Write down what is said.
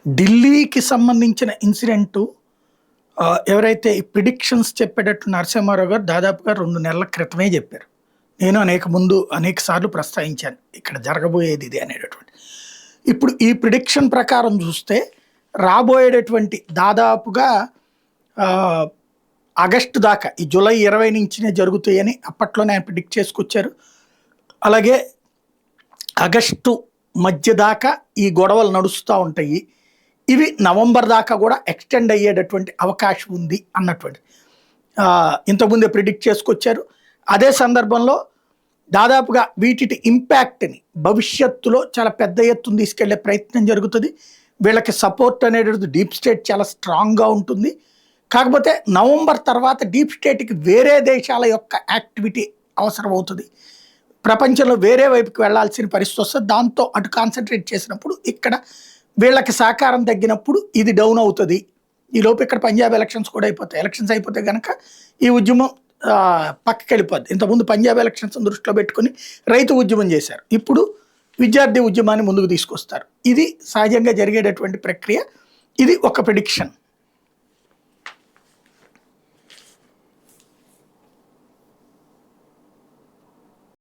ఢిల్లీకి సంబంధించిన ఇన్సిడెంటు ఎవరైతే ఈ ప్రిడిక్షన్స్ చెప్పేటట్టు నరసింహారావు గారు దాదాపుగా 2 నెలల క్రితమే చెప్పారు. నేను అనేక సార్లు ప్రస్తావించాను ఇక్కడ జరగబోయేది ఇది అనేటటువంటి. ఇప్పుడు ఈ ప్రిడిక్షన్ ప్రకారం చూస్తే రాబోయేటటువంటి దాదాపుగా ఆగస్టు దాకా ఈ జూలై 20 నుంచినే జరుగుతాయని అప్పట్లోనే ఆయన ప్రిడిక్ట్ చేసుకొచ్చారు. అలాగే ఆగస్టు మధ్య దాకా ఈ గొడవలు నడుస్తూ ఉంటాయి. ఇవి నవంబర్ దాకా కూడా ఎక్స్టెండ్ అయ్యేటటువంటి అవకాశం ఉంది అన్నటువంటి ఇంతకుముందే ప్రిడిక్ట్ చేసుకొచ్చారు. అదే సందర్భంలో దాదాపుగా వీటి ఇంపాక్ట్ని భవిష్యత్తులో చాలా పెద్ద ఎత్తున తీసుకెళ్లే ప్రయత్నం జరుగుతుంది. వీళ్ళకి సపోర్ట్ అనేటువంటిది డీప్ స్టేట్ చాలా స్ట్రాంగ్గా ఉంటుంది. కాకపోతే నవంబర్ తర్వాత డీప్ స్టేట్కి వేరే దేశాల యొక్క యాక్టివిటీ అవసరం అవుతుంది. ప్రపంచంలో వేరే వైపుకి వెళ్లాల్సిన పరిస్థితి వస్తుంది. దాంతో అటు కాన్సన్ట్రేట్ చేసినప్పుడు ఇక్కడ వీళ్ళకి సహకారం తగ్గినప్పుడు ఇది డౌన్ అవుతుంది. ఈలోపు ఇక్కడ పంజాబ్ ఎలక్షన్స్ కూడా అయిపోతాయి. ఎలక్షన్స్ అయిపోతే కనుక ఈ ఉద్యమం పక్కకి వెళ్ళిపోద్ది. ఇంతకుముందు పంజాబ్ ఎలక్షన్స్ దృష్టిలో పెట్టుకుని రైతు ఉద్యమం చేశారు. ఇప్పుడు విద్యార్థి ఉద్యమాన్ని ముందుకు తీసుకొస్తారు. ఇది సహజంగా జరిగేటటువంటి ప్రక్రియ. ఇది ఒక ప్రిడిక్షన్.